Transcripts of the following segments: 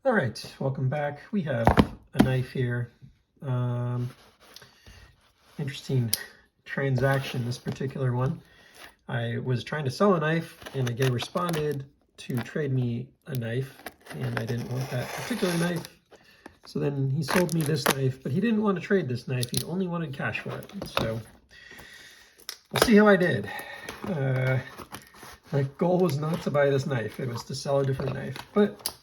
All right, welcome back. We have a knife here. Interesting transaction, this particular one. I was trying to sell a knife and a guy responded to trade me a knife, and I didn't want that particular knife. So then he sold me this knife, but he didn't want to trade this knife. He only wanted cash for it. So we'll see how I did. My goal was not to buy this knife. It was to sell a different knife, but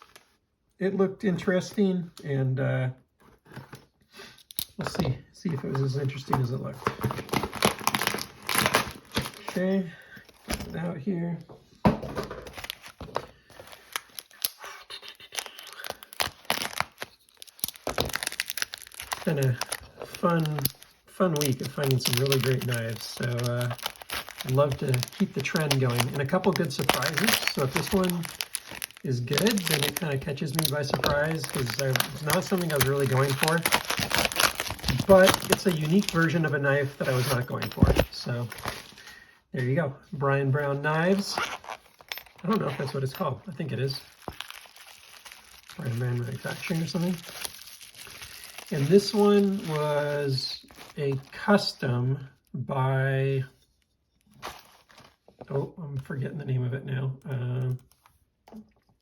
it looked interesting, and we'll see if it was as interesting as it looked. Okay, get it out here. It's been a fun week of finding some really great knives. So I'd love to keep the trend going, and a couple good surprises. So if this one is good, then it kind of catches me by surprise, because it's not something I was really going for, but it's a unique version of a knife that I was not going for. So there you go, Brian Brown knives. I don't know if that's what it's called. I think it is Brian Brown Manufacturing or something. And this one was a custom by, oh, I'm forgetting the name of it now.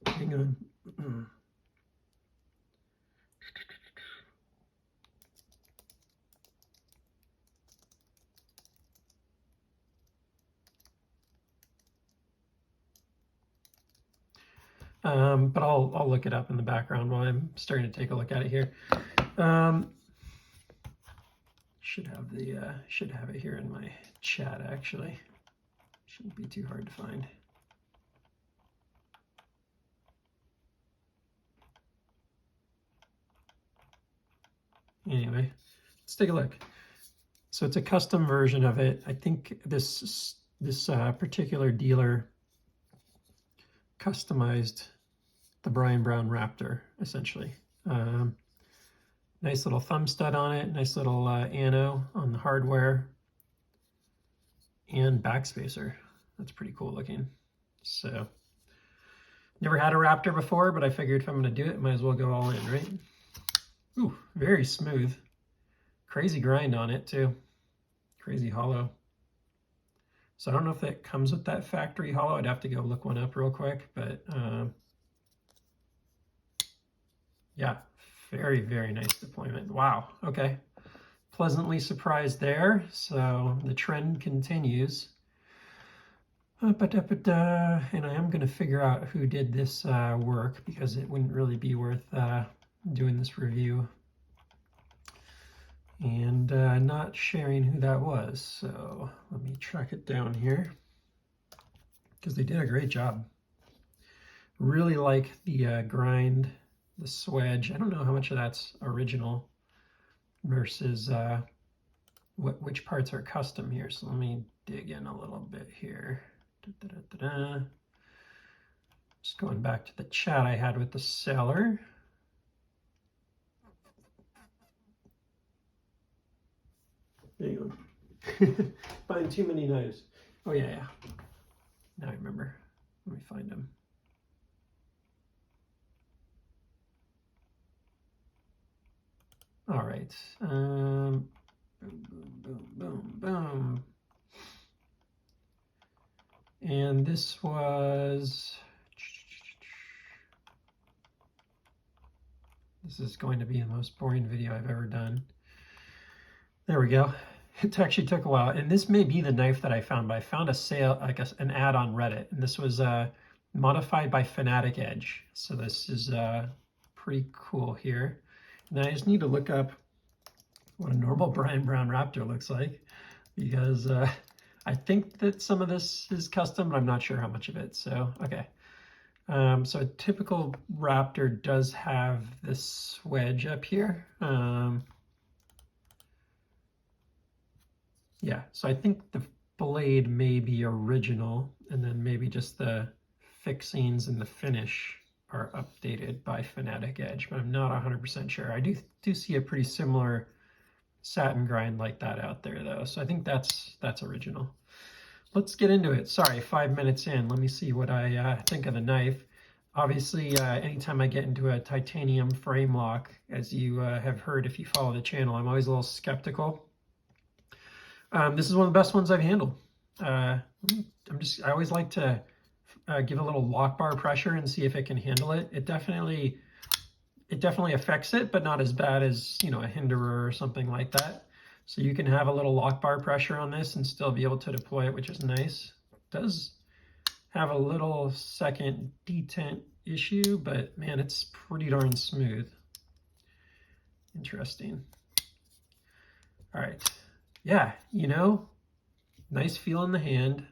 Hang on. But I'll look it up in the background while I'm starting to take a look at it here. Should have it here in my chat, actually. Shouldn't be too hard to find. Anyway, let's take a look. So it's a custom version of it. I think this particular dealer customized the Brian Brown Raptor, essentially. Nice little thumb stud on it, nice little ano on the hardware, and backspacer. That's pretty cool looking. So, never had a Raptor before, but I figured if I'm gonna do it, might as well go all in, right? Ooh, very smooth. Crazy grind on it too. Crazy hollow. So I don't know if that comes with that factory hollow. I'd have to go look one up real quick, but yeah, very, very nice deployment. Wow, okay. Pleasantly surprised there. So the trend continues. And I am gonna figure out who did this work, because it wouldn't really be worth doing this review and not sharing who that was. So let me track it down here, because they did a great job. Really like the grind, the swedge. I don't know how much of that's original versus which parts are custom here. So let me dig in a little bit here. Just going back to the chat I had with the seller. There you go. Buying too many knives. Oh yeah. Now I remember. Let me find them. All right. Boom, boom, boom, boom, boom. And this was, this is going to be the most boring video I've ever done. There we go. It actually took a while, and this may be the knife that I found, but I found a sale, I guess, an ad on Reddit, and this was modified by Fanatic Edge. So this is pretty cool here. And then I just need to look up what a normal Brian Brown Raptor looks like, because I think that some of this is custom, but I'm not sure how much of it. So, okay. So a typical Raptor does have this wedge up here. Yeah, so I think the blade may be original, and then maybe just the fixings and the finish are updated by Fanatic Edge, but I'm not 100% sure. I do see a pretty similar satin grind like that out there though, so I think that's original. Let's get into it. Sorry, 5 minutes in. Let me see what I think of the knife. Obviously, anytime I get into a titanium frame lock, as you have heard if you follow the channel, I'm always a little skeptical. This is one of the best ones I've handled. I always like to give a little lock bar pressure and see if it can handle it. It definitely affects it, but not as bad as, you know, a hinderer or something like that. So you can have a little lock bar pressure on this and still be able to deploy it, which is nice. It does have a little second detent issue, but man, it's pretty darn smooth. Interesting. All right. Yeah, you know, nice feel in the hand.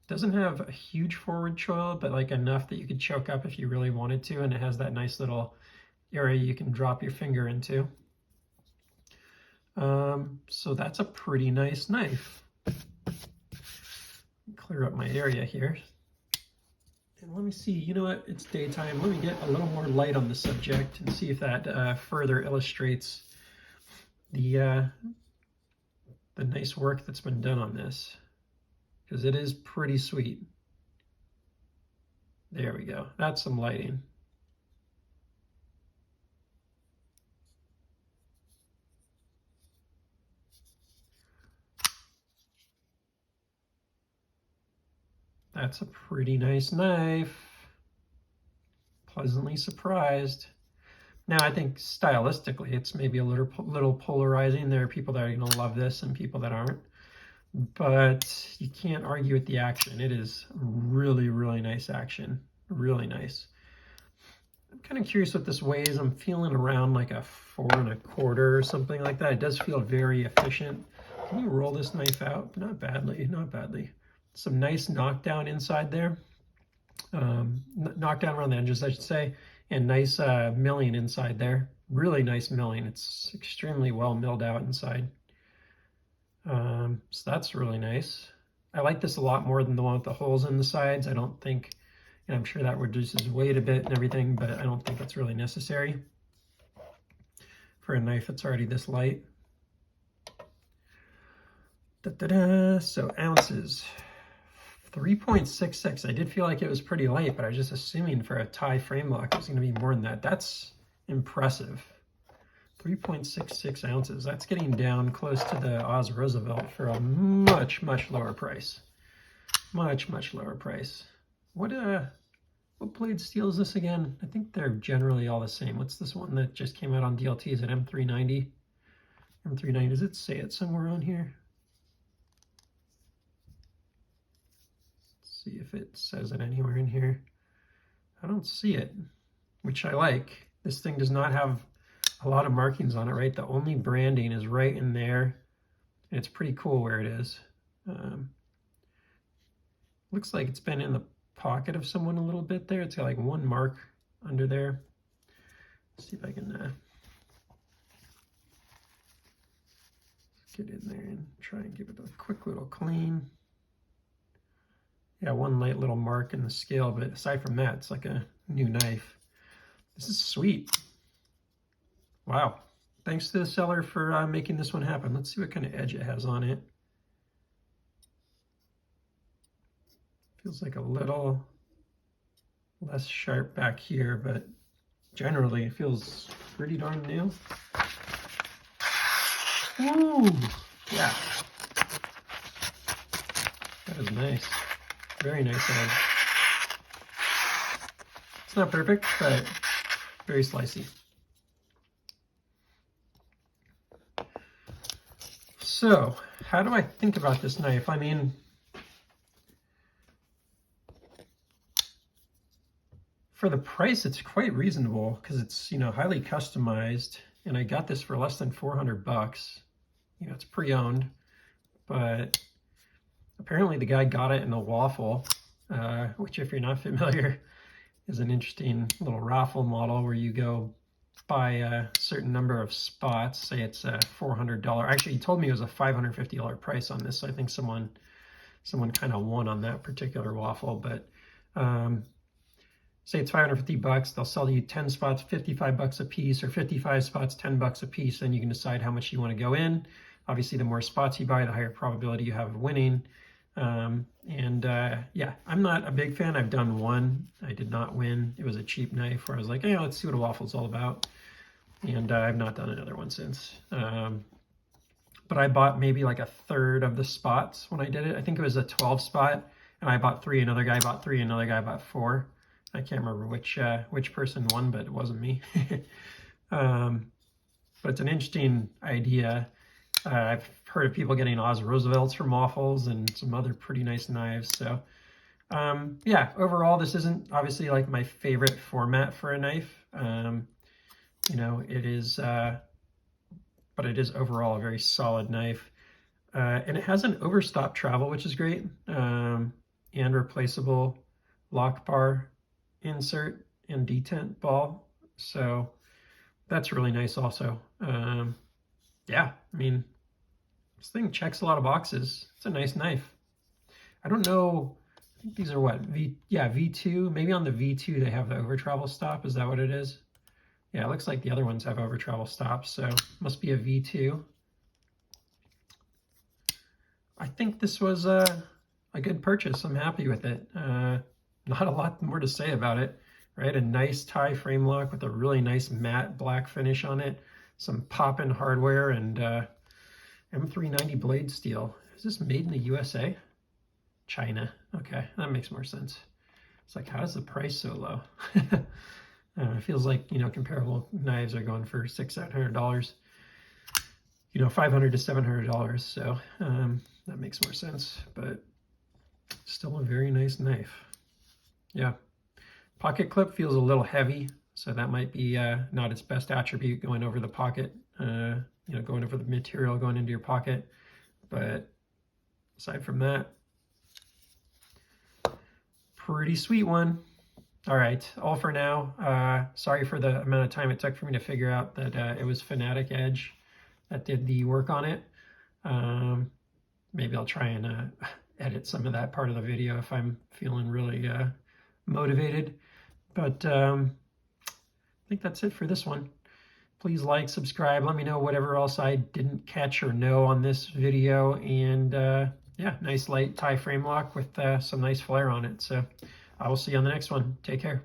Doesn't have a huge forward choil, but like enough that you could choke up if you really wanted to, and it has that nice little area you can drop your finger into. So that's a pretty nice knife. Clear up my area here. And let me see, you know what, it's daytime. Let me get a little more light on the subject and see if that further illustrates the nice work that's been done on this, because it is pretty sweet. There we go, that's some lighting. That's a pretty nice knife. Pleasantly surprised. Now, I think stylistically, it's maybe a little polarizing. There are people that are going to love this and people that aren't. But you can't argue with the action. It is really, really nice action. Really nice. I'm kind of curious what this weighs. I'm feeling around like a 4 1/4 or something like that. It does feel very efficient. Can you roll this knife out? Not badly, not badly. Some nice knockdown inside there. Knockdown around the edges, I should say, and nice milling inside there. Really nice milling. It's extremely well milled out inside. So that's really nice. I like this a lot more than the one with the holes in the sides. I don't think, and I'm sure that reduces weight a bit and everything, but I don't think it's really necessary for a knife that's already this light. So ounces. 3.66. I did feel like it was pretty light, but I was just assuming for a tie frame lock it was going to be more than that. That's impressive. 3.66 ounces. That's getting down close to the Oz Roosevelt for a much, much lower price. Much, much lower price. What blade steel is this again? I think they're generally all the same. What's this one that just came out on DLT? Is it M390? M390, does it say it somewhere on here? See if it says it anywhere in here. I don't see it, which I like. This thing does not have a lot of markings on it, right? The only branding is right in there, and it's pretty cool where it is. Looks like it's been in the pocket of someone a little bit there. It's got like one mark under there. Let's see if I can get in there and try and give it a quick little clean. Yeah, one light little mark in the scale, but aside from that, it's like a new knife. This is sweet. Wow. Thanks to the seller for making this one happen. Let's see what kind of edge it has on it. Feels like a little less sharp back here, but generally it feels pretty darn new. Ooh, yeah. That is nice. Very nice edge. It's not perfect, but very slicey. So, how do I think about this knife? I mean, for the price, it's quite reasonable because it's, you know, highly customized, and I got this for less than 400 bucks. You know, it's pre-owned, but apparently the guy got it in a waffle, which if you're not familiar, is an interesting little raffle model where you go buy a certain number of spots. Say it's a $400. Actually, he told me it was a $550 price on this. So I think someone kind of won on that particular waffle. But say it's 550 bucks. They'll sell you 10 spots, 55 bucks a piece, or 55 spots, 10 bucks a piece. Then you can decide how much you want to go in. Obviously, the more spots you buy, the higher probability you have of winning. Yeah, I'm not a big fan. I've done one. I did not win. It was a cheap knife where I was like, hey, let's see what a waffle's all about. And I've not done another one since. But I bought maybe like a third of the spots when I did it. I think it was a 12 spot, and I bought 3. Another guy bought 3. Another guy bought 4. I can't remember which person won, but it wasn't me. But it's an interesting idea. I've heard of people getting Oz Roosevelts from waffles and some other pretty nice knives. So yeah, overall, this isn't obviously like my favorite format for a knife. You know, it is, but it is overall a very solid knife. And it has an overstop travel, which is great, and replaceable lock bar insert and detent ball. So that's really nice also. Yeah, I mean, this thing checks a lot of boxes. It's a nice knife. I don't know, I think these are what, V2. Maybe on the V2 they have the over travel stop. Is that what it is? Yeah, it looks like the other ones have over travel stops, so must be a V2. I think this was a good purchase. I'm happy with it. Not a lot more to say about it, right? A nice tie frame lock with a really nice matte black finish on it, some pop-in hardware, and M390 blade steel. Is this made in the USA? China. Okay, that makes more sense. It's like, how is the price so low? It feels like, you know, comparable knives are going for $600-700, you know, $500 to $700. So that makes more sense, but still a very nice knife. Yeah. Pocket clip feels a little heavy, so that might be not its best attribute, going over the pocket, you know, going over the material going into your pocket. But aside from that, pretty sweet one. All right, all for now. Sorry for the amount of time it took for me to figure out that it was Fanatic Edge that did the work on it. Maybe I'll try and edit some of that part of the video if I'm feeling really motivated. But I think that's it for this one. Please like, subscribe, let me know whatever else I didn't catch or know on this video. And yeah, nice light tie frame lock with some nice flare on it. So I will see you on the next one. Take care.